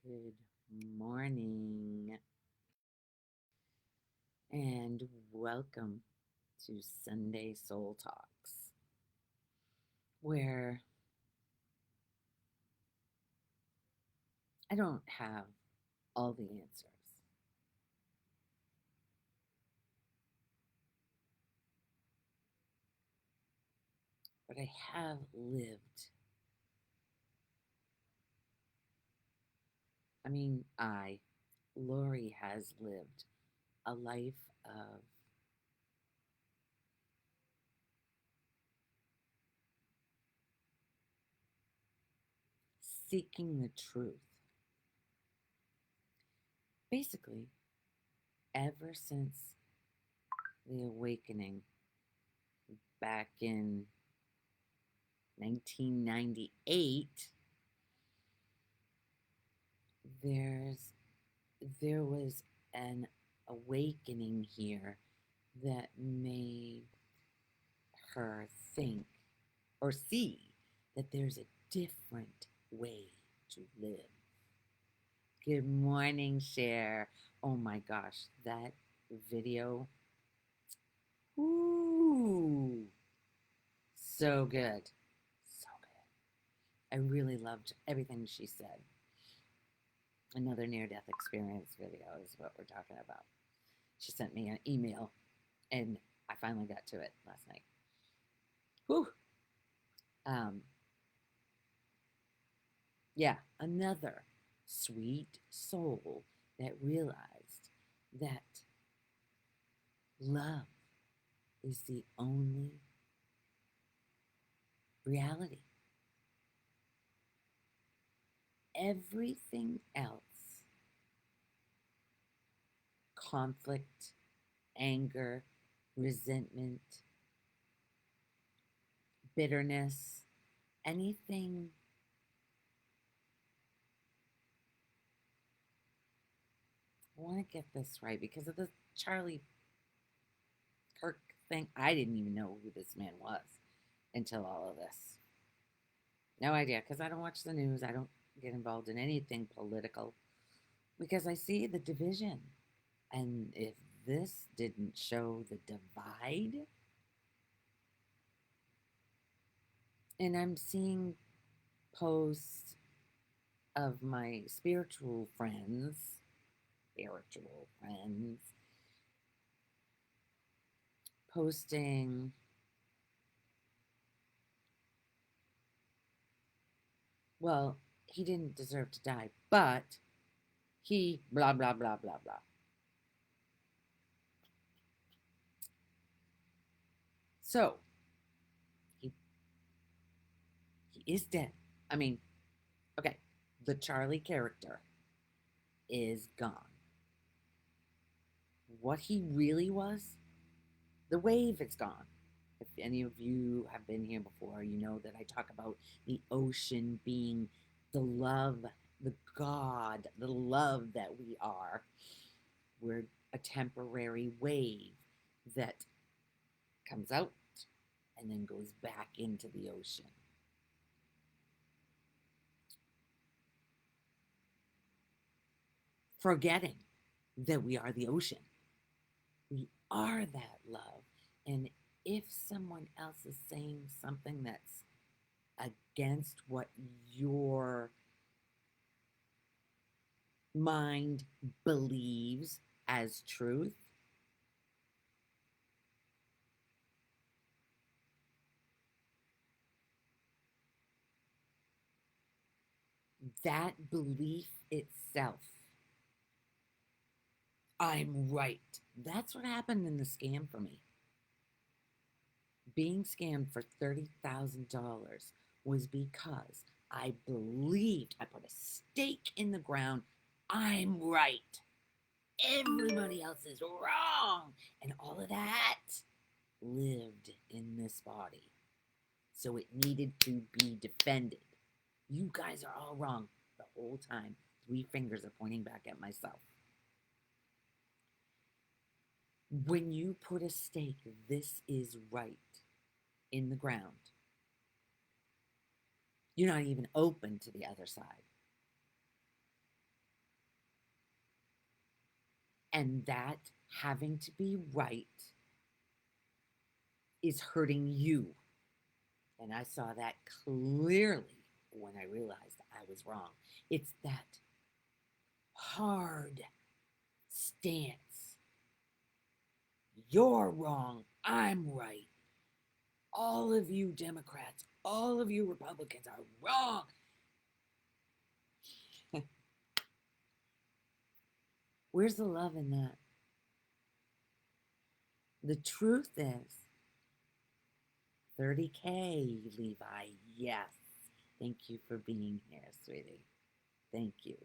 Good morning and welcome to Sunday Soul Talks, where I don't have all the answers, but I have lived. Lori has lived a life of seeking the truth. Basically, ever since the awakening back in 1998, there's there was an awakening here that made her think or see that there's a different way to live. Good morning, Cher. Oh my gosh, that video. Ooh, so good. So good. I really loved everything she said. Another near death experience video is what we're talking about. She sent me an email and I finally got to it last night. Whew. Um, yeah, another sweet soul that realized that love is the only reality. Everything else, conflict, anger, resentment, bitterness, anything, I want to get this right because of the Charlie Kirk thing. I didn't even know who this man was until all of this. No idea, because I don't watch the news. I don't get involved in anything political because I see the division. And if this didn't show the divide, and I'm seeing posts of my spiritual friends, posting, well, he didn't deserve to die, but he blah, blah, blah, blah, blah. So he, he is dead. I mean, okay, the Charlie character is gone. What he really was, the wave is gone. If any of you have been here before, you know that I talk about the ocean being the love, the God, the love that we are. We're a temporary wave that comes out and then goes back into the ocean. Forgetting that we are the ocean. We are that love. And if someone else is saying something that's against what your mind believes as truth, that belief itself, I'm right. That's what happened in the scam for me. Being scammed for $30,000 was because I believed, I put a stake in the ground, I'm right. Everybody else is wrong. And all of that lived in this body. So it needed to be defended. You guys are all wrong the whole time. 3 fingers are pointing back at myself. When you put a stake, this is right, in the ground, you're not even open to the other side. And that having to be right is hurting you. And I saw that clearly when I realized I was wrong. It's that hard stance. You're wrong. I'm right. All of you Democrats, all of you Republicans are wrong. Where's the love in that? The truth is 30K, Levi. Yes. Thank you for being here, sweetie. Thank you.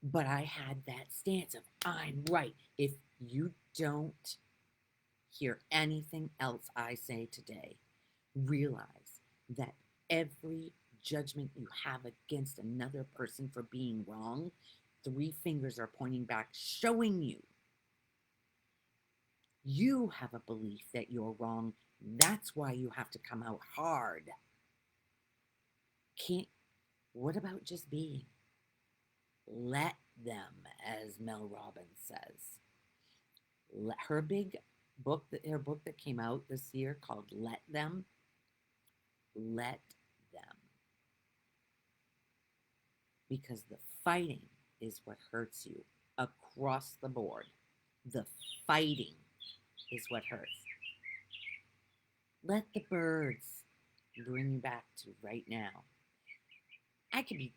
But I had that stance of I'm right. If you don't hear anything else I say today, realize that every judgment you have against another person for being wrong, 3 fingers are pointing back, showing you have a belief that you're wrong. That's why you have to come out hard. Can't, what about just being? Let them, as Mel Robbins says. Her big book, her book that came out this year called Let Them. Let them. Because the fighting is what hurts you across the board. The fighting is what hurts. Let the birds bring you back to right now. I could be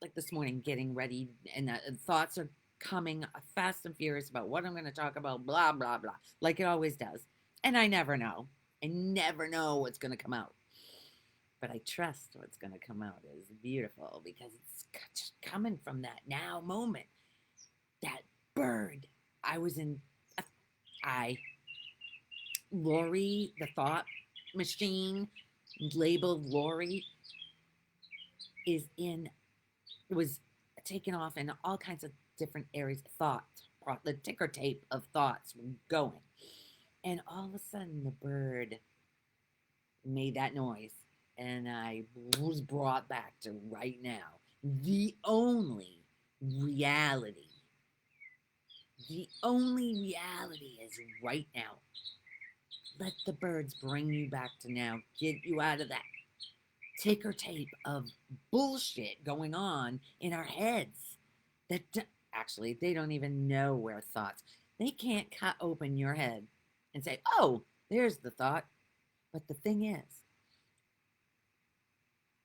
like this morning getting ready and thoughts are coming fast and furious about what I'm going to talk about, blah, blah, blah, like it always does. And I never know. I never know what's going to come out. But I trust what's going to come out is beautiful because it's just coming from that now moment. That bird. Lori, the thought machine, labeled Lori, was taken off in all kinds of different areas of thought. The ticker tape of thoughts were going. And all of a sudden, the bird made that noise. And I was brought back to right now. The only reality is right now. Let the birds bring you back to now. Get you out of that ticker tape of bullshit going on in our heads. That actually, they don't even know where thoughts. They can't cut open your head and say, oh, there's the thought. But the thing is,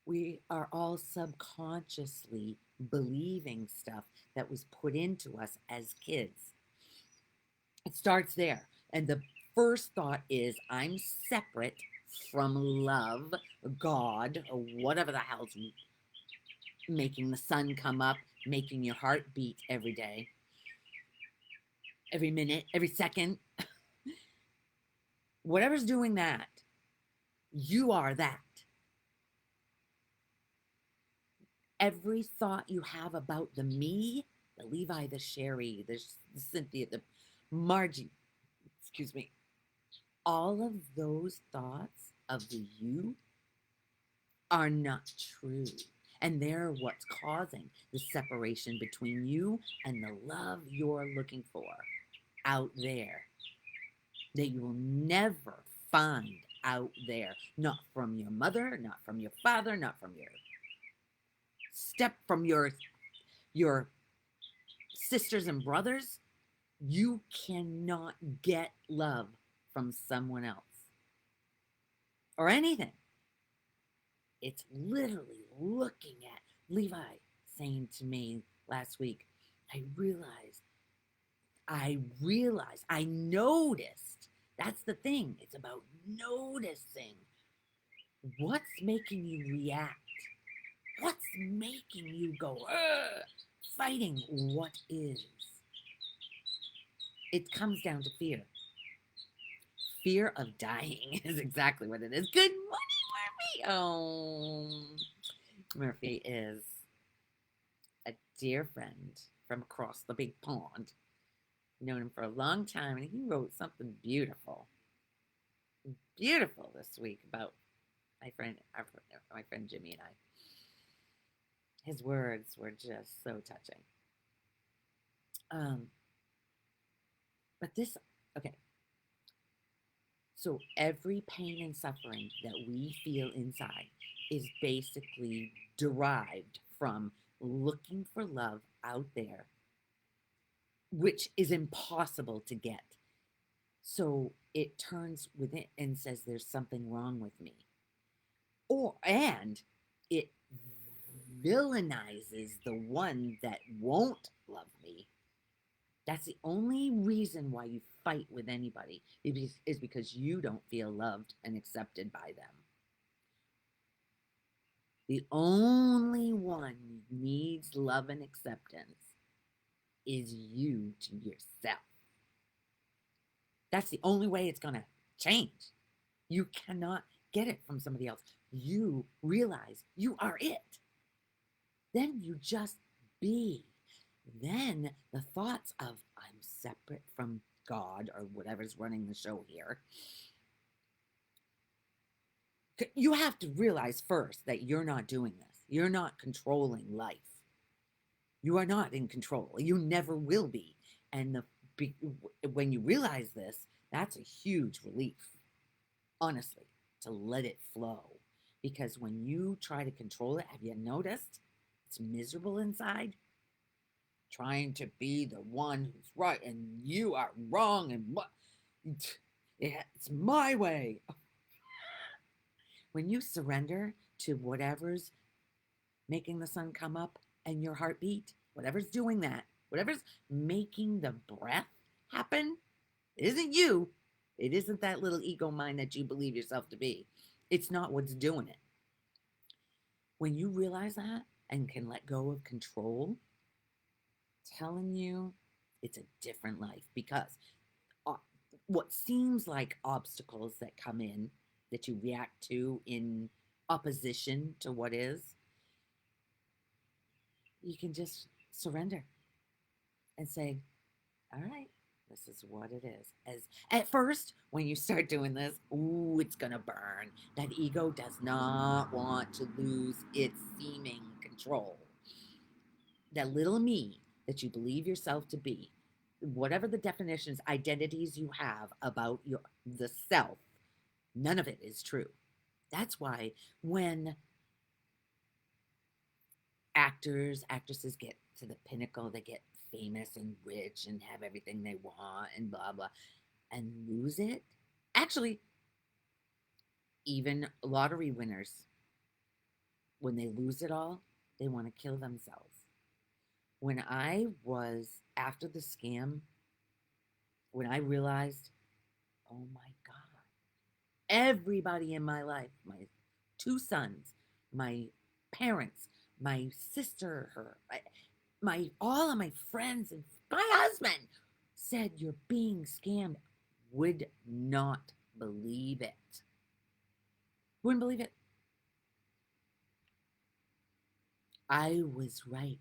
we are all subconsciously believing stuff that was put into us as kids. It starts there. And the first thought is, I'm separate from love, God, or whatever the hell's making the sun come up, making your heart beat every day, every minute, every second. Whatever's doing that, you are that. Every thought you have about the me, the Levi, the Sherry, the Cynthia, the Margie, excuse me, all of those thoughts of the you are not true. And they're what's causing the separation between you and the love you're looking for out there that you will never find out there. Not from your mother, not from your father, not from your sisters and brothers. You cannot get love from someone else or anything. It's literally looking at Levi saying to me last week, I noticed. That's the thing. It's about noticing. What's making you react? What's making you go, fighting what is? It comes down to fear. Fear of dying is exactly what it is. Good morning, Murphy. Oh, Murphy is a dear friend from across the big pond. Known him for a long time, and he wrote something beautiful this week about my friend Jimmy and I. His words were just so touching. Um, but this, okay. So every pain and suffering that we feel inside is basically derived from looking for love out there, which is impossible to get. So it turns within and says there's something wrong with me. And it villainizes the one that won't love me. That's the only reason why you fight with anybody is because you don't feel loved and accepted by them. The only one who needs love and acceptance is you to yourself. That's the only way it's going to change. You cannot get it from somebody else. You realize you are it. Then you just be. Then the thoughts of I'm separate from God or whatever's running the show here. You have to realize first that you're not doing this. You're not controlling life. You are not in control. You never will be. And when you realize this, that's a huge relief, honestly, to let it flow. Because when you try to control it, have you noticed it's miserable inside? Trying to be the one who's right and you are wrong and what? It's my way. When you surrender to whatever's making the sun come up and your heartbeat, whatever's doing that, whatever's making the breath happen, it isn't you. It isn't that little ego mind that you believe yourself to be. It's not what's doing it. When you realize that and can let go of control, telling you it's a different life, because what seems like obstacles that come in that you react to in opposition to what is, you can just surrender and say, all right, this is what it is. As at first, when you start doing this, ooh, it's gonna burn. That ego does not want to lose its seeming control. That little me that you believe yourself to be, whatever the definitions, identities you have about the self, none of it is true. That's why when actresses get to the pinnacle, they get famous and rich and have everything they want and blah blah, and lose it. Actually, even lottery winners, when they lose it all, they want to kill themselves. When I was after the scam, when I realized, oh my God, everybody in my life, my two sons, my parents, my sister, my all of my friends, and my husband said you're being scammed. Would not believe it. Wouldn't believe it. I was right.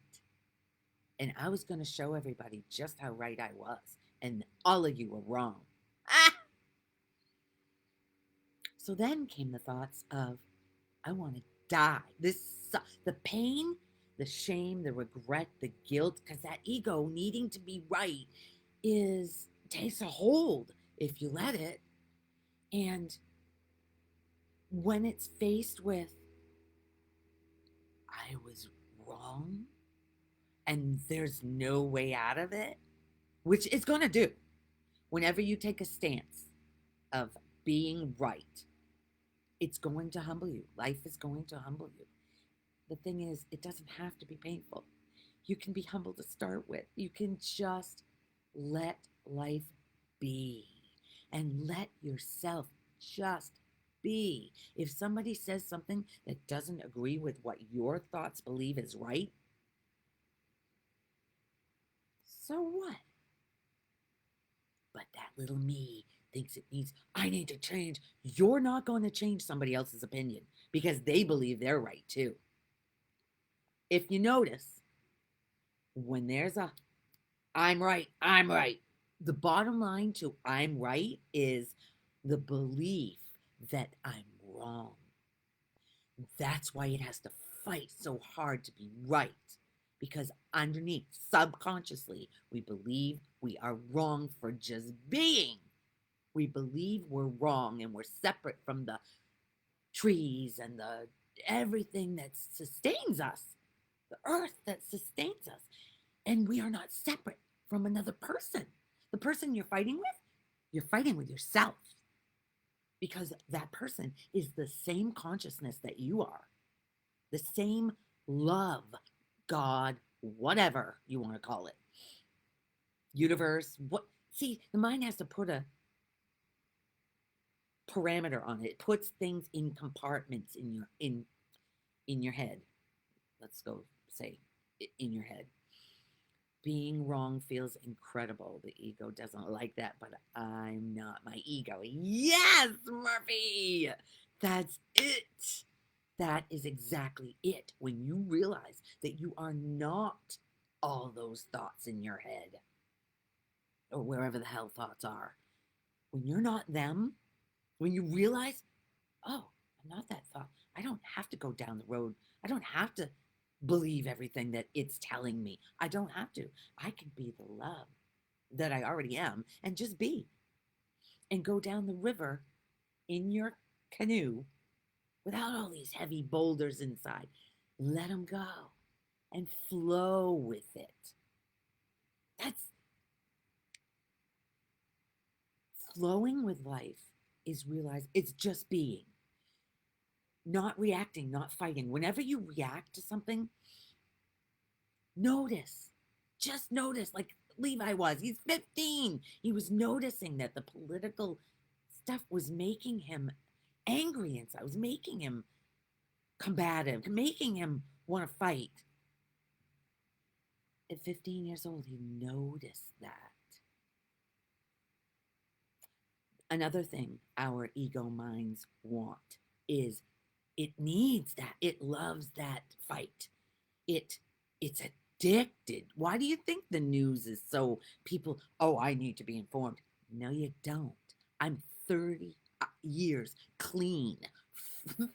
And I was going to show everybody just how right I was. And all of you were wrong. Ah! So then came the thoughts of, I want to die. The pain, the shame, the regret, the guilt, because that ego needing to be right takes a hold if you let it. And when it's faced with, I was wrong and there's no way out of it, which it's going to do. Whenever you take a stance of being right, it's going to humble you. Life is going to humble you. The thing is, it doesn't have to be painful. You can be humble to start with. You can just let life be and let yourself just be. If somebody says something that doesn't agree with what your thoughts believe is right, so what? But that little me thinks I need to change. You're not going to change somebody else's opinion because they believe they're right too. If you notice, when there's a I'm right, the bottom line to I'm right is the belief that I'm wrong. That's why it has to fight so hard to be right because underneath, subconsciously, we believe we are wrong for just being. We believe we're wrong and we're separate from the trees and the everything that sustains us, the earth that sustains us. And we are not separate from another person. The person you're fighting with yourself because that person is the same consciousness that you are, the same love, God, whatever you want to call it, universe. What? See, the mind has to put a parameter on it. It puts things in compartments in your head. Let's go say in your head. Being wrong feels incredible. The ego doesn't like that, but I'm not my ego. Yes, Murphy! That's it. That is exactly it. When you realize that you are not all those thoughts in your head or wherever the hell thoughts are. When you're not them, when you realize, oh, I'm not that thought. I don't have to go down the road. I don't have to believe everything that it's telling me. I don't have to. I can be the love that I already am and just be and go down the river in your canoe without all these heavy boulders inside. Let them go and flow with it. That's flowing with life is realize it's just being, not reacting, not fighting. Whenever you react to something, notice, just notice, like Levi was. He's 15. He was noticing that the political stuff was making him angry inside, was making him combative, making him want to fight. At 15 years old, he noticed that. Another thing our ego minds want is it needs that. It loves that fight. It's addicted. Why do you think the news is so people, oh, I need to be informed? No, you don't. I'm 30 years clean.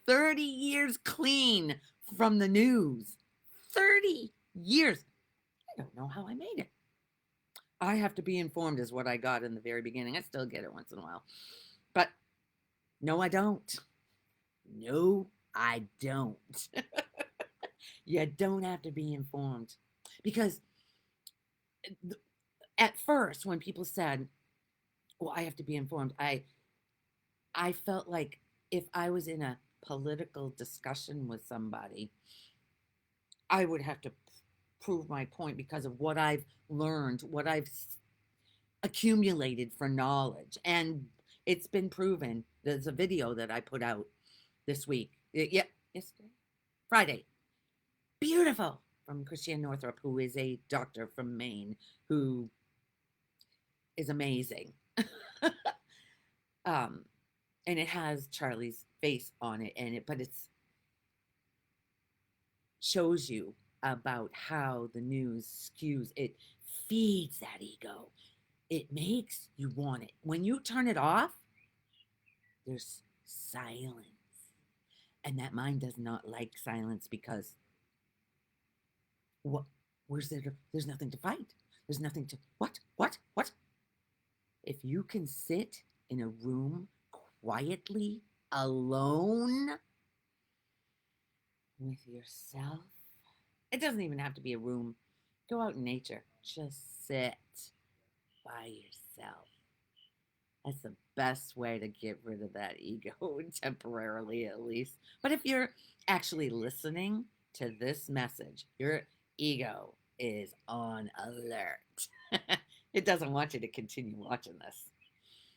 30 years clean from the news. 30 years. I don't know how I made it. I have to be informed is what I got in the very beginning. I still get it once in a while. But no, I don't. No, I don't. You don't have to be informed. Because at first, when people said, well, I have to be informed, I felt like if I was in a political discussion with somebody, I would have to prove my point because of what I've learned, what I've accumulated for knowledge. And it's been proven. There's a video that I put out this week. Yeah, yesterday, Friday. Beautiful, from Christiane Northrup, who is a doctor from Maine, who is amazing. And it has Charlie's face on it, but it's shows you about how the news skews. It feeds that ego. It makes you want it. When you turn it off, there's silence. And that mind does not like silence because what? Where's there? There's nothing to fight. There's nothing to what? If you can sit in a room quietly, alone with yourself, it doesn't even have to be a room. Go out in nature. Just sit by yourself. That's the best way to get rid of that ego, temporarily at least. But if you're actually listening to this message, your ego is on alert. It doesn't want you to continue watching this.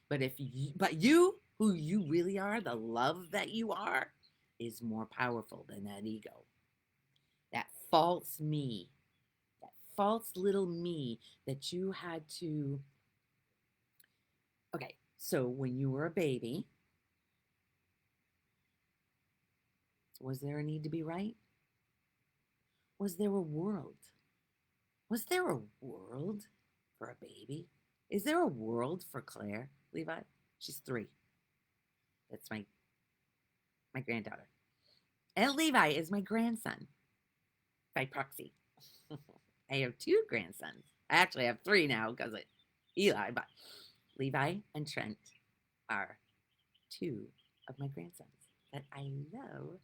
But you, who you really are, the love that you are, is more powerful than that ego. That false me, that false little me that you had to. Okay, so when you were a baby, was there a need to be right? Was there a world? Was there a world for a baby? Is there a world for Claire, Levi? She's 3. That's my granddaughter. And Levi is my grandson by proxy. I have two grandsons. I actually have three now because of Eli, but Levi and Trent are two of my grandsons that I love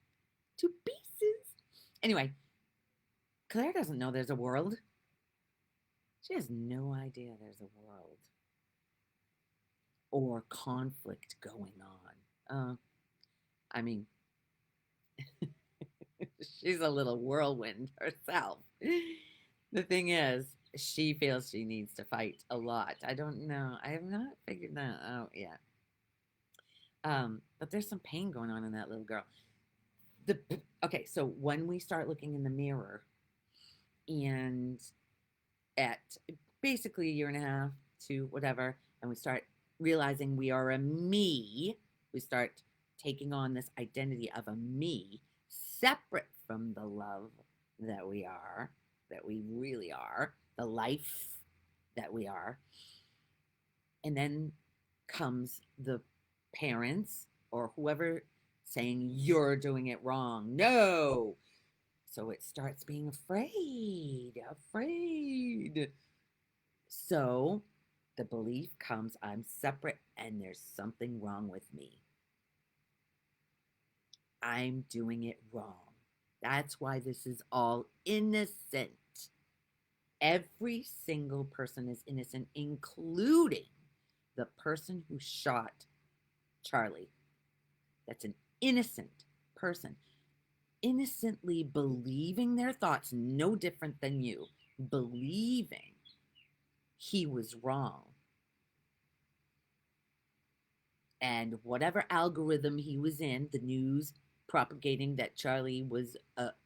to pieces. Anyway, Claire doesn't know there's a world. She has no idea there's a world or conflict going on. I mean, she's a little whirlwind herself. The thing is, she feels she needs to fight a lot. I don't know. I have not figured that out yet. But there's some pain going on in that little girl. Okay, so when we start looking in the mirror and at basically a year and a half to whatever, and we start realizing we are a me, we start taking on this identity of a me separate from the love that we really are, the life that we are. And then comes the parents or whoever saying, you're doing it wrong. No. So it starts being afraid. So the belief comes, I'm separate and there's something wrong with me. I'm doing it wrong. That's why this is all innocent. Every single person is innocent, including the person who shot Charlie. That's an innocent person. Innocently believing their thoughts, no different than you, believing he was wrong. And whatever algorithm he was in, the news propagating that Charlie was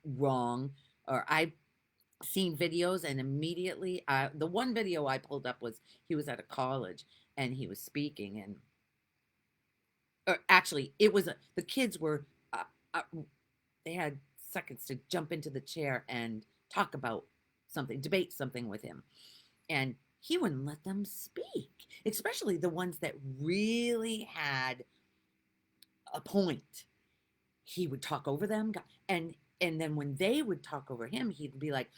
wrong, or I've seen videos and immediately, the one video I pulled up was he was at a college and he was speaking, and or actually it was the kids were they had seconds to jump into the chair and talk about something, debate something with him, and he wouldn't let them speak, especially the ones that really had a point. He would talk over them, and then when they would talk over him, he'd be like,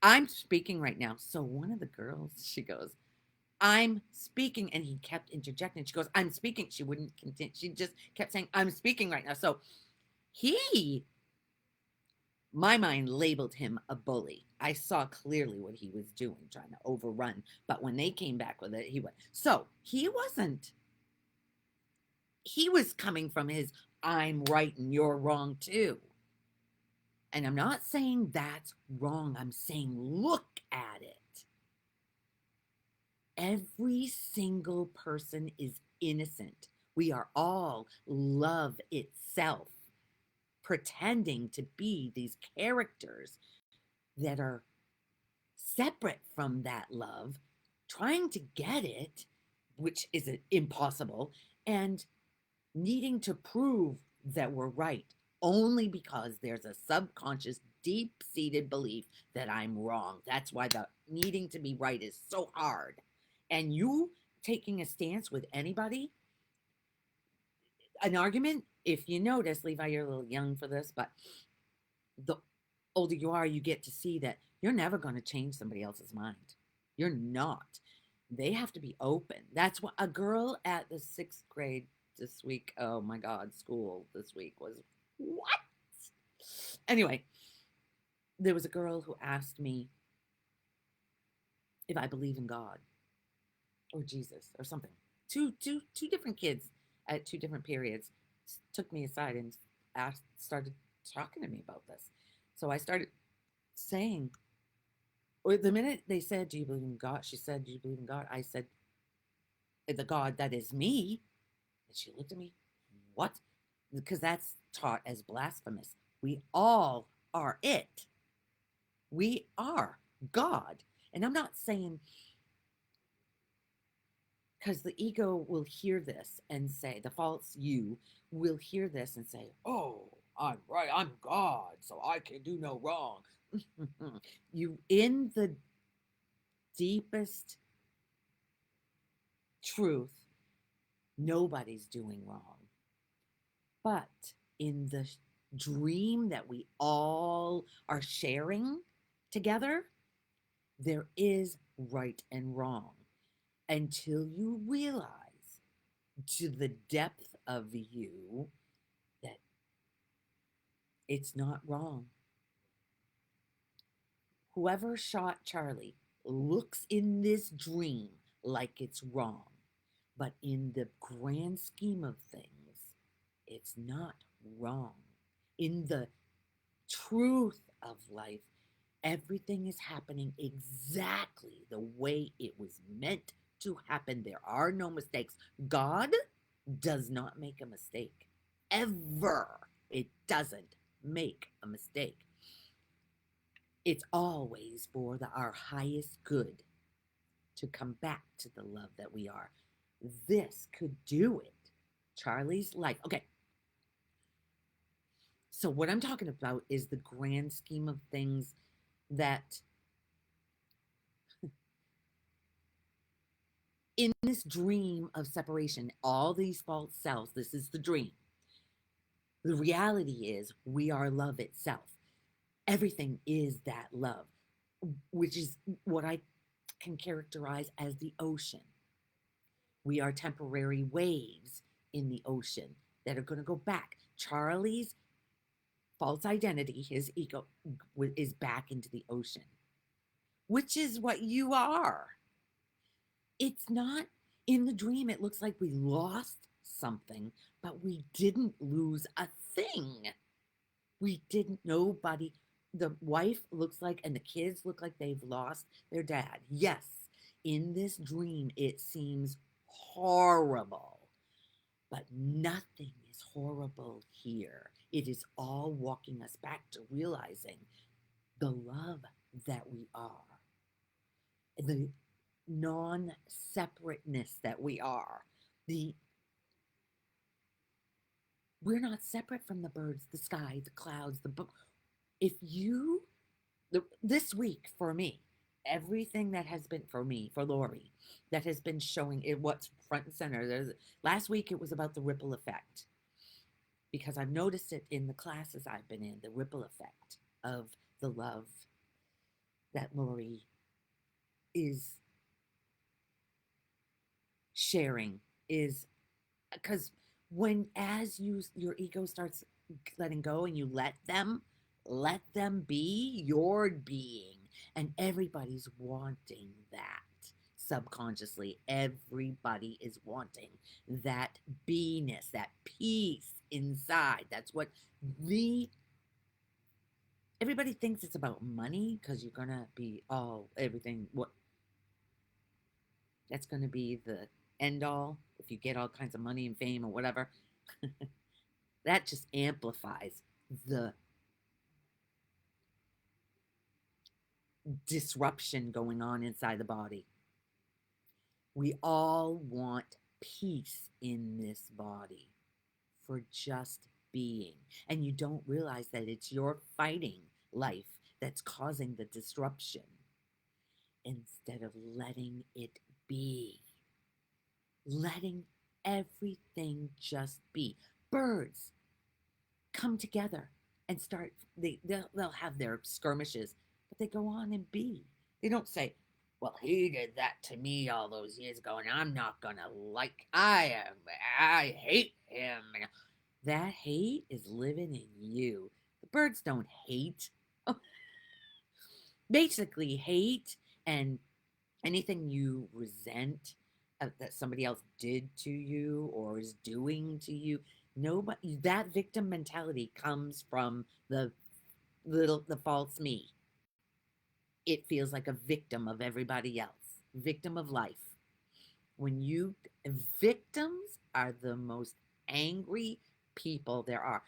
I'm speaking right now. So one of the girls, she goes, I'm speaking, and he kept interjecting. She goes, I'm speaking. She wouldn't continue. She just kept saying, I'm speaking right now. So he, my mind labeled him a bully. I saw clearly what he was doing, trying to overrun. But when they came back with it, he went. So he wasn't, he was coming from his, I'm right and you're wrong too. And I'm not saying that's wrong. I'm saying look at it. Every single person is innocent. We are all love itself, pretending to be these characters that are separate from that love, trying to get it, which is impossible, and needing to prove that we're right only because there's a subconscious, deep seated belief that I'm wrong. That's why the needing to be right is so hard. And you taking a stance with anybody, an argument, if you notice, Levi, you're a little young for this, but the older you are, you get to see that you're never going to change somebody else's mind. You're not. They have to be open. That's what a girl at the sixth grade this week, oh my God, school this week was what? Anyway, there was a girl who asked me if I believe in God or Jesus or something. Two different kids at two different periods took me aside and started talking to me about this. So I started saying, or the minute they said, do you believe in God? She said, do you believe in God? I said, the God that is me. And she looked at me, what? Because that's taught as blasphemous. We all are it. We are God. And I'm not saying, because the ego will hear this and say, the false you will hear this and say, oh, I'm right, I'm God, so I can do no wrong. You, in the deepest truth, nobody's doing wrong. But in the dream that we all are sharing together, there is right and wrong until you realize to the depth of you that it's not wrong. Whoever shot Charlie looks in this dream like it's wrong, but in the grand scheme of things, it's not wrong. In the truth of life, everything is happening exactly the way it was meant to happen. There are no mistakes. God does not make a mistake. Ever. It doesn't make a mistake. It's always for our highest good to come back to the love that we are. This could do it. Charlie's life. Okay. So, what I'm talking about is the grand scheme of things that in this dream of separation, all these false selves, this is the dream. The reality is we are love itself. Everything is that love, which is what I can characterize as the ocean. We are temporary waves in the ocean that are going to go back. Charlie's false identity, his ego, is back into the ocean, which is what you are. It's not in the dream. It looks like we lost something, but we didn't lose a thing. We didn't, nobody, the wife looks like, and the kids look like they've lost their dad. Yes, in this dream, it seems horrible, but nothing is horrible here. It is all walking us back to realizing the love that we are, the non-separateness that we are, the we're not separate from the birds, the sky, the clouds, the book. If you this week for me, everything that has been for me, for Lori, that has been showing it what's front and center. Last week it was about the ripple effect because I've noticed it in the classes I've been in, the ripple effect of the love that Lori is sharing is because when as your ego starts letting go and you let them be your being, and everybody's wanting that subconsciously. Everybody is wanting that beingness, that peace inside. That's what the everybody thinks it's about money because you're gonna be all everything what that's gonna be the end all if you get all kinds of money and fame or whatever. That just amplifies the disruption going on inside the body. We all want peace in this body for just being. And you don't realize that it's your fighting life that's causing the disruption instead of letting it be. Letting everything just be. Birds come together and start, they'll have their skirmishes, but they go on and be. They don't say, well, he did that to me all those years ago, and I'm not gonna I hate him. That hate is living in you. The birds don't hate. Basically, hate and anything you resent that somebody else did to you or is doing to you. Nobody, that victim mentality comes from the false me. It feels like a victim of everybody else, victim of life. When you victims are the most angry people there are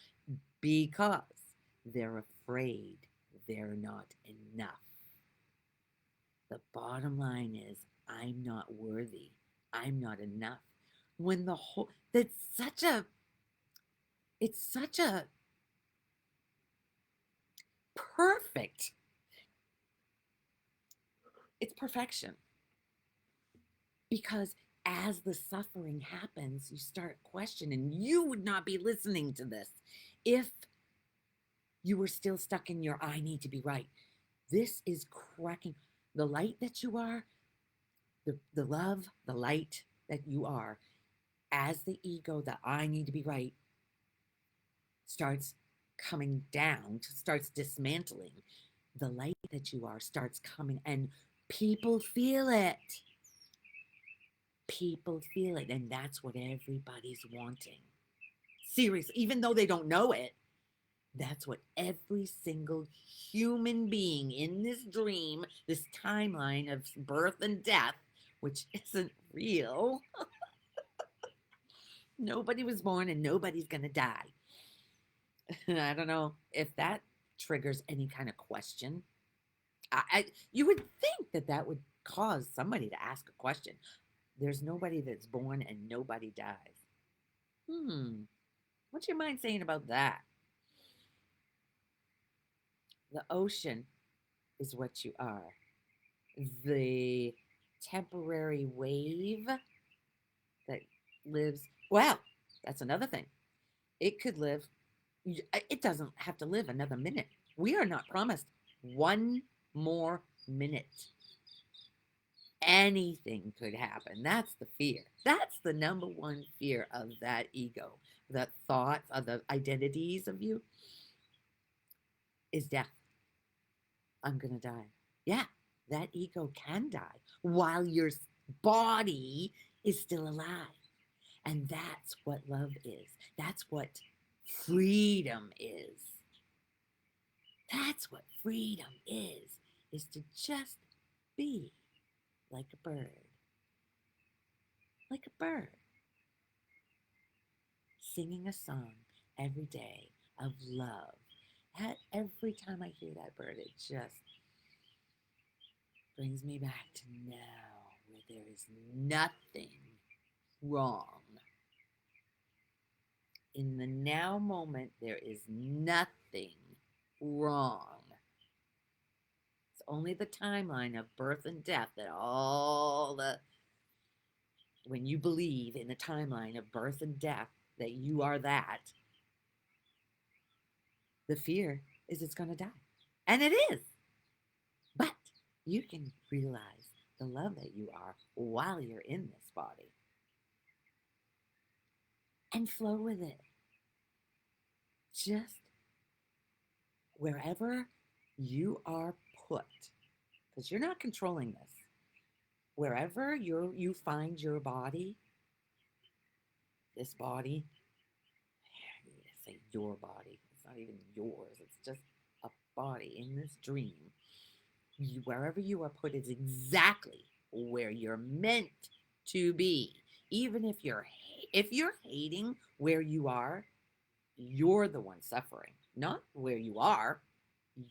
because they're afraid they're not enough. The bottom line is I'm not worthy. I'm not enough. When the whole that's such a it's such a perfect it's perfection. Because as the suffering happens, you start questioning. You would not be listening to this if You were still stuck in your I need to be right. This is cracking. The light that you are, the love, the light that you are, as the ego, the I need to be right, starts coming down, starts dismantling, the light that you are starts coming, and people feel it. People feel it, and that's what everybody's wanting. Seriously, even though they don't know it, that's what every single human being in this dream, this timeline of birth and death, which isn't real. Nobody was born and nobody's going to die. I don't know if that triggers any kind of question. You would think that that would cause somebody to ask a question. There's nobody that's born and nobody dies. What's your mind saying about that? The ocean is what you are. The temporary wave that lives, well, that's another thing. It could live, it doesn't have to live another minute. We are not promised one more minute. Anything could happen. That's the fear. That's the number one fear of that ego, the thoughts of the identities of you, is death. I'm going to die. Yeah, that ego can die while your body is still alive. And that's what love is. That's what freedom is. That's what freedom is to just be like a bird. Like a bird. Singing a song every day of love. Every time I hear that bird, it just brings me back to now, where there is nothing wrong. In the now moment, there is nothing wrong. It's only the timeline of birth and death that when you believe in the timeline of birth and death, that you are that, the fear is it's going to die. And it is. But you can realize the love that you are while you're in this body. And flow with it. Just wherever you are put, because you're not controlling this. Wherever you find your body, this body, I say your body, it's not even yours, it's just a body in this dream. Wherever you are put is exactly where you're meant to be. Even if you're hating where you are, you're the one suffering, not where you are.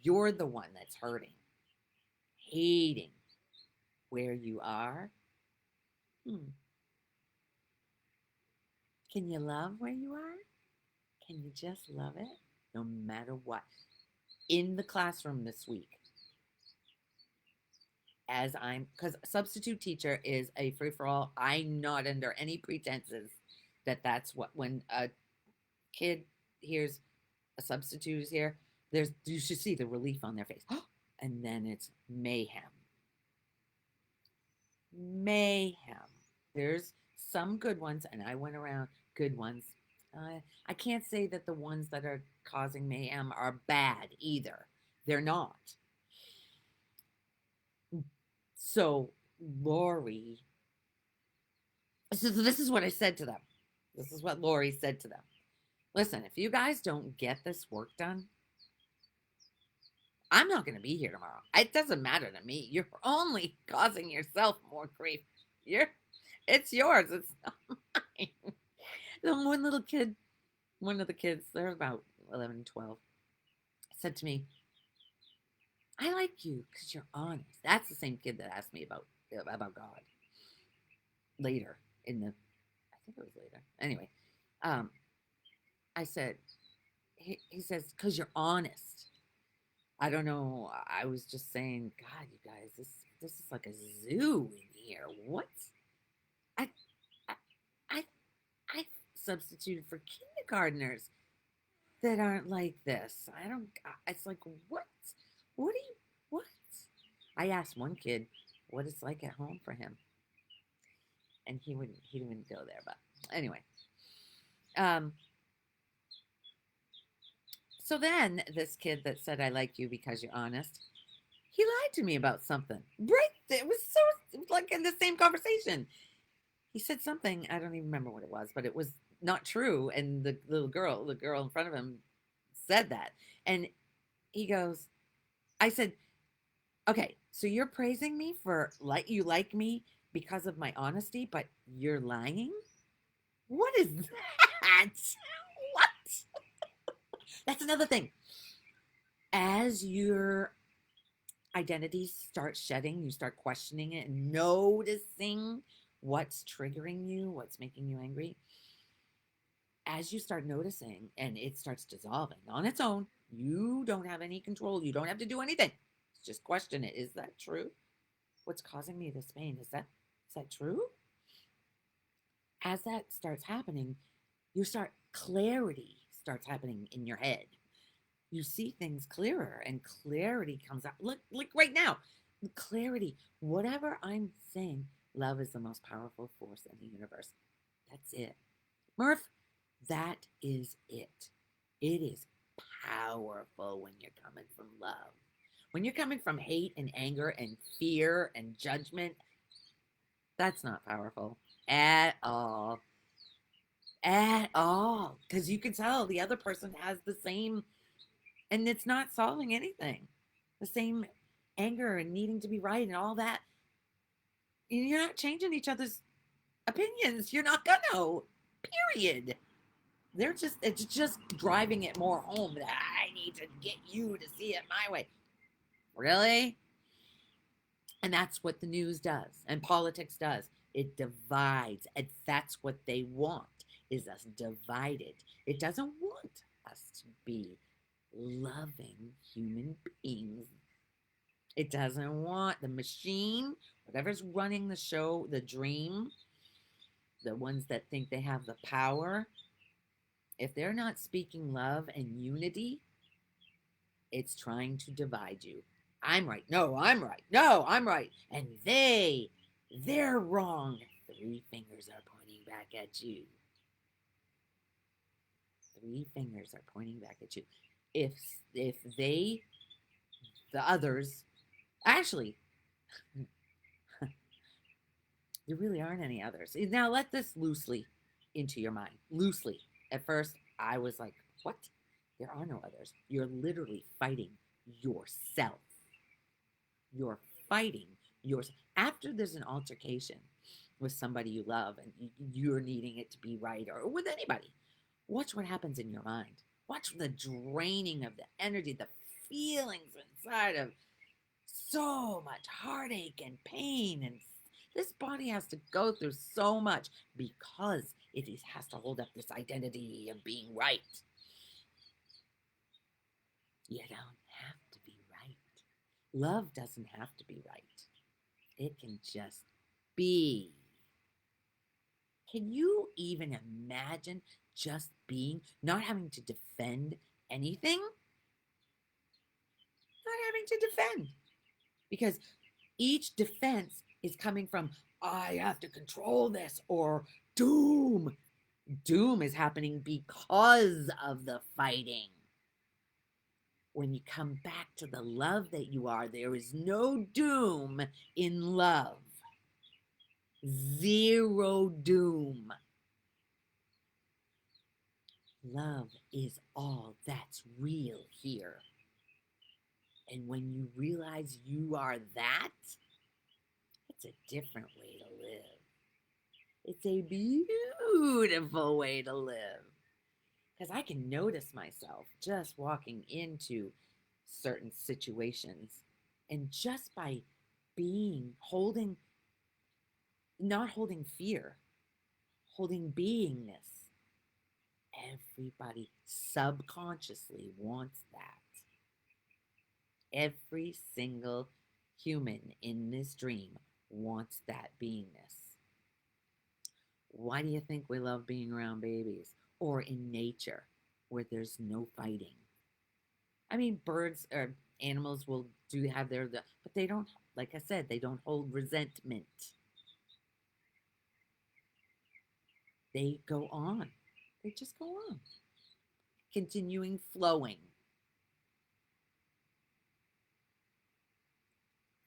You're the one that's hurting, hating where you are. Can you love where you are? Can you just love it no matter what? In the classroom this week, because substitute teacher is a free-for-all. I'm not under any pretenses that's what, when a kid hears a substitute is here, you should see the relief on their face. And then it's mayhem. Mayhem. There's some good ones, and I went around good ones. I can't say that the ones that are causing mayhem are bad either. They're not. So Lori, so this is what I said to them. This is what Lori said to them. Listen, if you guys don't get this work done, I'm not going to be here tomorrow. It doesn't matter to me. You're only causing yourself more grief. It's yours. It's not mine. The one little kid, one of the kids, they're about 11 and 12, said to me, I like you because you're honest. That's the same kid that asked me about God later I think it was later. Anyway, I said, he says, because you're honest. I don't know. I was just saying, God, you guys, this is like a zoo in here. What? I substituted for kindergartners. that aren't like this. I don't, it's like, what do you, what? I asked one kid what it's like at home for him, and he wouldn't go there. But anyway, um, so then this kid that said, I like you because you're honest, he lied to me about something. Right? It was so, like in the same conversation. He said something, I don't even remember what it was, but it was not true. And the girl in front of him said that. And he goes, I said, okay, so you're praising me for like you like me because of my honesty, but you're lying? What is that? What? That's another thing. As your identity starts shedding, you start questioning it and noticing what's triggering you, what's making you angry. As you start noticing and it starts dissolving on its own, you don't have any control. You don't have to do anything. Just question it. Is that true? What's causing me this pain? Is that true? As that starts happening, clarity starts happening in your head. You see things clearer and clarity comes out. Look right now. Clarity. Whatever I'm saying, love is the most powerful force in the universe. That's it. Murph, that is it. It is powerful when you're coming from love. When you're coming from hate and anger and fear and judgment, that's not powerful at all. At all. Because you can tell the other person has the same, and it's not solving anything. The same anger and needing to be right and all that. You're not changing each other's opinions. You're not gonna. Period. It's just driving it more home that I need to get you to see it my way. Really? And that's what the news does and politics does. It divides. And that's what they want, is us divided. It doesn't want us to be loving human beings. It doesn't want the machine, whatever's running the show, the dream, the ones that think they have the power. If they're not speaking love and unity, it's trying to divide you. I'm right. No, I'm right. No, I'm right. And they're wrong. Three fingers are pointing back at you. Three fingers are pointing back at you. If they, the others, actually, there really aren't any others. Now let this loosely into your mind. Loosely. At first, I was like, what? There are no others. You're literally fighting yourself. You're fighting yours after there's an altercation with somebody you love and you're needing it to be right, or with anybody. Watch what happens in your mind. Watch the draining of the energy, the feelings inside of so much heartache and pain. And this body has to go through so much because has to hold up this identity of being right. You don't have to be right. Love doesn't have to be right. It can just be. Can you even imagine just being, not having to defend anything? Not having to defend. Because each defense is coming from, I have to control this, or doom. Doom is happening because of the fighting. When you come back to the love that you are, there is no doom in love. Zero doom. Love is all that's real here. And when you realize you are that, it's a different way to live. It's a beautiful way to live. Because I can notice myself just walking into certain situations, and just by not holding fear, holding beingness. Everybody subconsciously wants that. Every single human in this dream wants that beingness. Why do you think we love being around babies or in nature? where there's no fighting. I mean, birds or animals will do have but they don't, like I said, they don't hold resentment. They go on. They just go on, continuing flowing.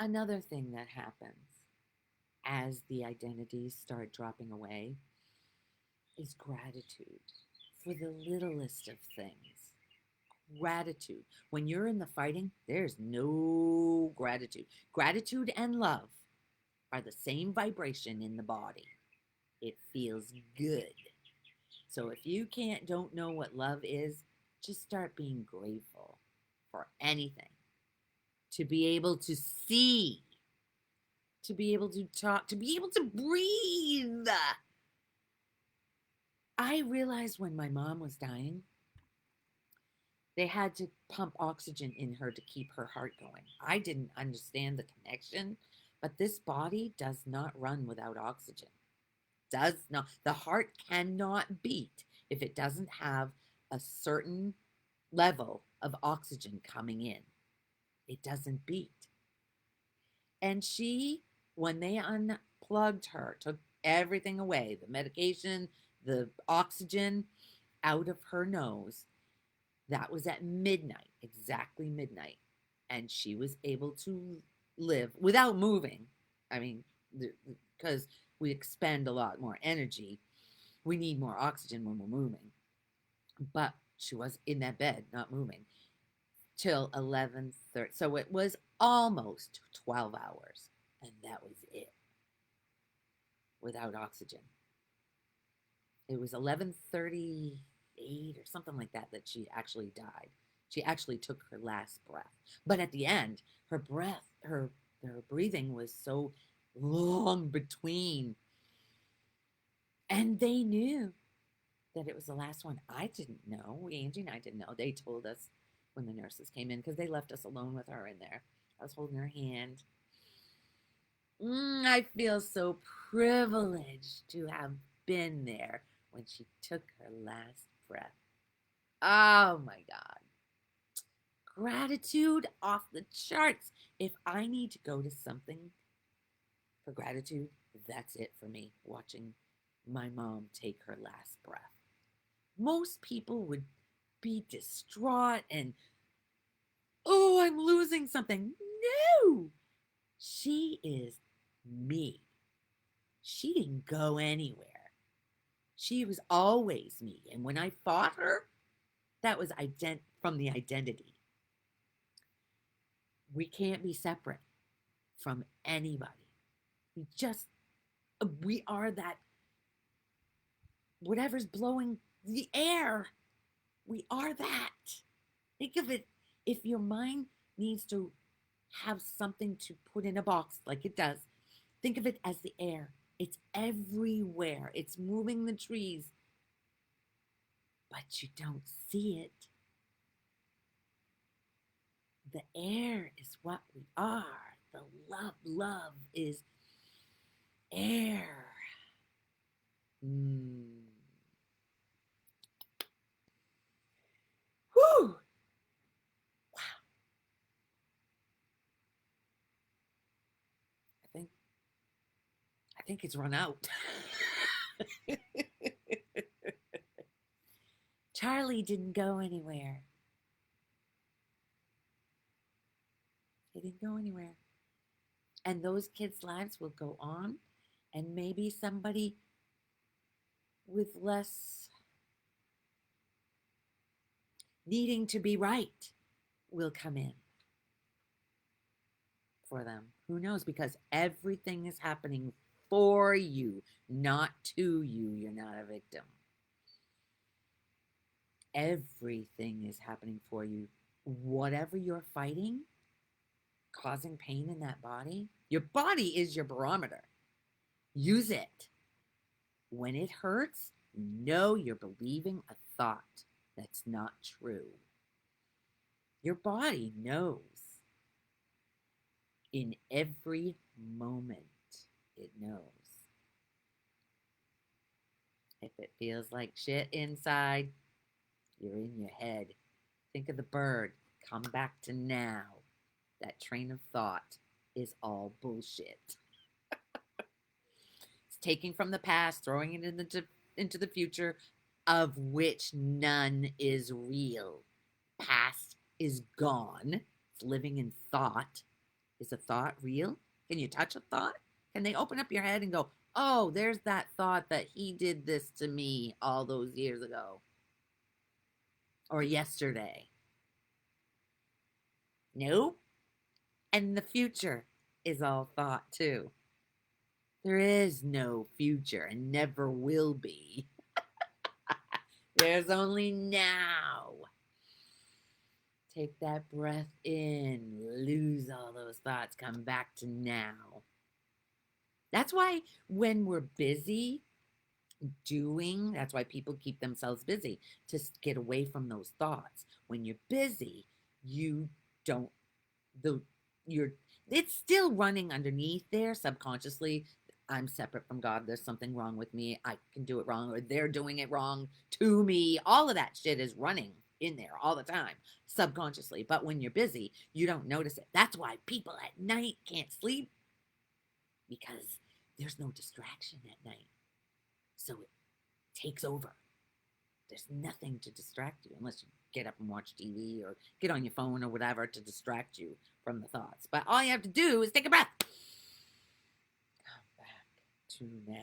Another thing that happens as the identities start dropping away is gratitude for the littlest of things. Gratitude. When you're in the fighting, there's no gratitude. Gratitude and love are the same vibration in the body. It feels good. So if you don't know what love is, just start being grateful for anything. To be able to see, to be able to talk, to be able to breathe. I realized when my mom was dying, they had to pump oxygen in her to keep her heart going. I didn't understand the connection, but this body does not run without oxygen. Does not. The heart cannot beat if it doesn't have a certain level of oxygen coming in. It doesn't beat. And she, when they unplugged her, took everything away, the medication, the oxygen out of her nose, that was at midnight, exactly midnight. And she was able to live without moving. I mean, because we expend a lot more energy. We need more oxygen when we're moving. But she was in that bed, not moving, till 11:30. So it was almost 12 hours. And that was it without oxygen. It was 11:38 or something like that she actually died. She actually took her last breath. But at the end, her breathing was so long between. And they knew that it was the last one. I didn't know. Angie and I didn't know. They told us when the nurses came in because they left us alone with her in there. I was holding her hand. I feel so privileged to have been there when she took her last breath. Oh my God. Gratitude off the charts. If I need to go to something for gratitude, that's it for me, watching my mom take her last breath. Most people would be distraught and, oh, I'm losing something. No, she is me. She didn't go anywhere. She was always me. And when I fought her, that was from the identity. We can't be separate from anybody. We are that, whatever's blowing the air, we are that. Think of it, if your mind needs to have something to put in a box like it does, think of it as the air. It's everywhere. It's moving the trees, but you don't see it. The air is what we are. The love is air. Whew. Wow. I think it's run out. Charlie didn't go anywhere. He didn't go anywhere. And those kids' lives will go on, and maybe somebody with less needing to be right will come in for them. Who knows? Because everything is happening for you, not to you. You're not a victim. Everything is happening for you. Whatever you're fighting, causing pain in that body, your body is your barometer. Use it. When it hurts, know you're believing a thought that's not true. Your body knows. In every moment, it knows. If it feels like shit inside, You're in your head. Think of the bird. Come back to now. That train of thought is all bullshit. It's taking from the past, throwing it into the future, of which none is real. Past is gone. It's living in thought. Is a thought real? Can you touch a thought? Can they open up your head and go, oh, there's that thought that he did this to me all those years ago or yesterday? Nope. And the future is all thought too. There is no future and never will be. There's only now. Take that breath in, lose all those thoughts, come back to now. That's why when we're busy doing, that's why people keep themselves busy, to get away from those thoughts. When you're busy, you don't, you're, it's still running underneath there subconsciously. I'm separate from God. There's something wrong with me. I can do it wrong, or they're doing it wrong to me. All of that shit is running in there all the time, subconsciously. But when you're busy, you don't notice it. That's why people at night can't sleep, because there's no distraction at night. So it takes over. There's nothing to distract you unless you get up and watch TV or get on your phone or whatever to distract you from the thoughts. But all you have to do is take a breath. Come back to now.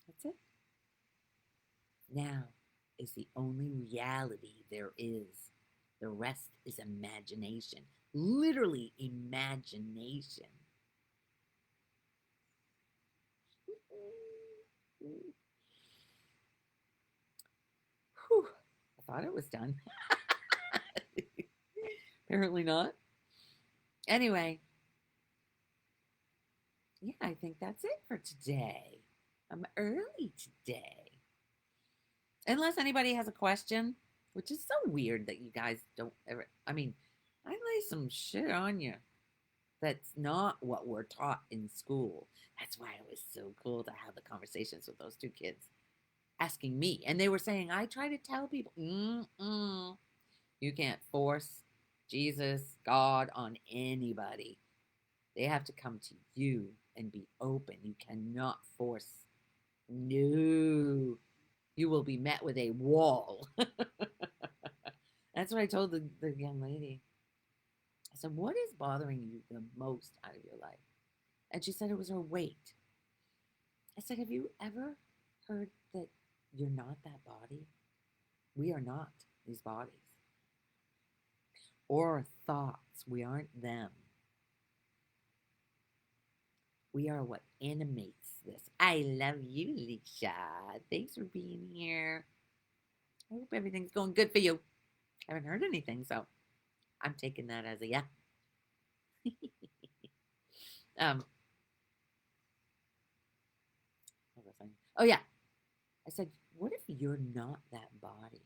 That's it. Now is the only reality there is. The rest is imagination. Literally imagination. Whew. I thought it was done. Apparently not. Anyway, yeah, I think that's it for today. I'm early today. Unless anybody has a question, which is so weird that you guys don't ever. I mean, I lay some shit on you. That's not what we're taught in school. That's why it was so cool to have the conversations with those two kids asking me. And they were saying, I try to tell people, you can't force Jesus, God on anybody. They have to come to you and be open. You cannot force. No. You will be met with a wall. That's what I told the young lady. I said, what is bothering you the most out of your life? And she said it was her weight. I said, have you ever heard that you're not that body? We are not these bodies. Or our thoughts. We aren't them. We are what animates this. I love you, Alicia. Thanks for being here. I hope everything's going good for you. I haven't heard anything, so I'm taking that as a yeah. Oh yeah. I said, what if you're not that body?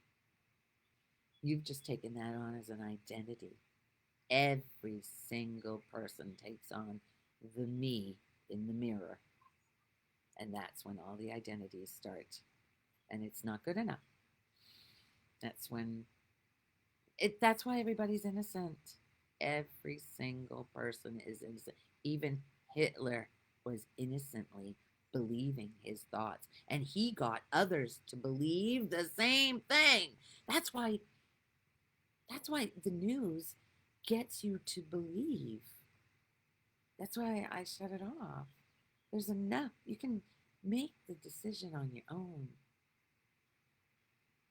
You've just taken that on as an identity. Every single person takes on the me in the mirror. And that's when all the identities start. And it's not good enough. That's when that's why everybody's innocent. Every single person is innocent. Even Hitler was innocently believing his thoughts. And he got others to believe the same thing. That's why the news gets you to believe. That's why I shut it off. There's enough. You can make the decision on your own.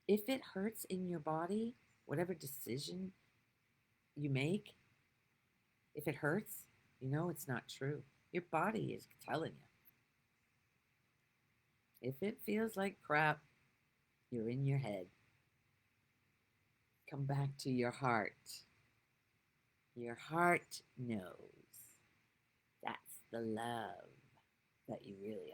If it hurts in your body, whatever decision you make, if it hurts, you know it's not true. Your body is telling you. If it feels like crap, you're in your head. Come back to your heart. Your heart knows. That's the love that you really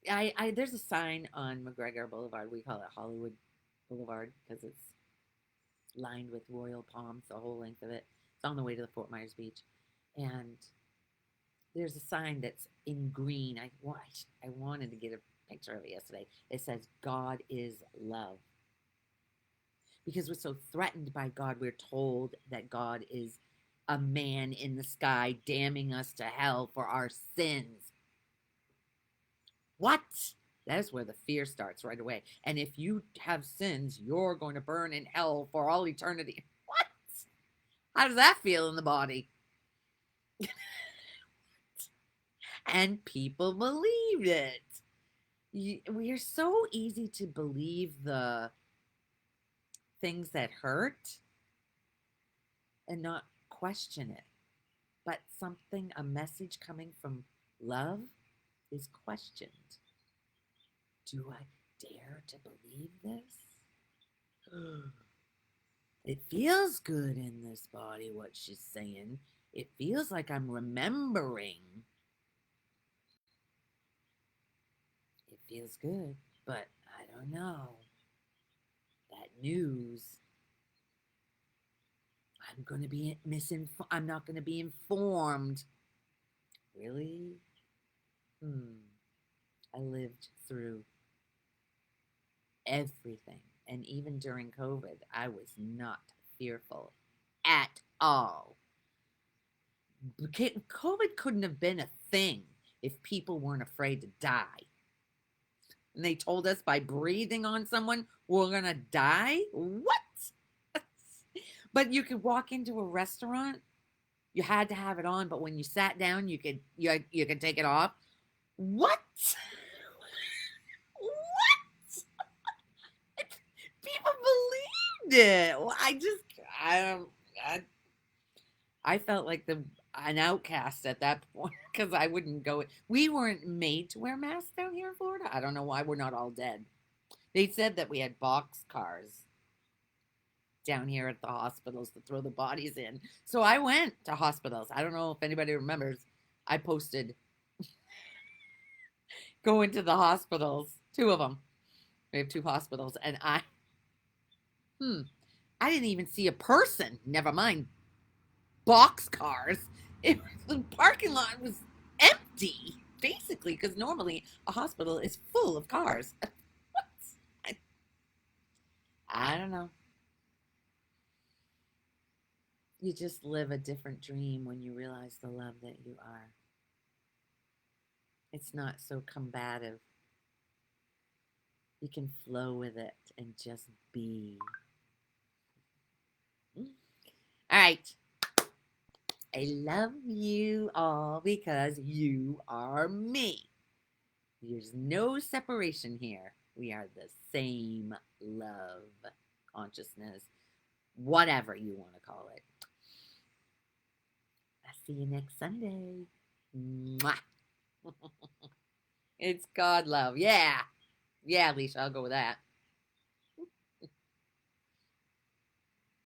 are. There's a sign on McGregor Boulevard. We call it Hollywood Boulevard because it's lined with royal palms, the whole length of it. It's on the way to the Fort Myers Beach. And there's a sign that's in green. I wanted to get a picture of it yesterday. It says God is love. Because we're so threatened by God, we're told that God is a man in the sky damning us to hell for our sins. What? That's where the fear starts right away. And if you have sins, you're going to burn in hell for all eternity. What? How does that feel in the body? And people believed it. We are so easy to believe the things that hurt and not question it. But something, a message coming from love is questioned. Do I dare to believe this? It feels good in this body, what she's saying. It feels like I'm remembering. It feels good, but I don't know. That news, I'm not going to be informed. Really? I lived through everything. And even during COVID, I was not fearful at all. COVID couldn't have been a thing if people weren't afraid to die. And they told us by breathing on someone, we're going to die? What? But you could walk into a restaurant, you had to have it on, but when you sat down, you could take it off. What? What? People believed it. Well, I felt like an outcast at that point because I wouldn't go. We weren't made to wear masks down here in Florida. I don't know why we're not all dead. They said that we had box cars down here at the hospitals to throw the bodies in. So I went to hospitals. I don't know if anybody remembers. I posted going to the hospitals, two of them. We have two hospitals, and I didn't even see a person. Never mind box cars. The parking lot was empty, basically, because normally a hospital is full of cars. What? I don't know. You just live a different dream when you realize the love that you are. It's not so combative. You can flow with it and just be. All right. I love you all because you are me. There's no separation here. We are the same love, consciousness, whatever you want to call it. I'll see you next Sunday. Mwah. It's God love. Yeah. Yeah, Alicia, I'll go with that.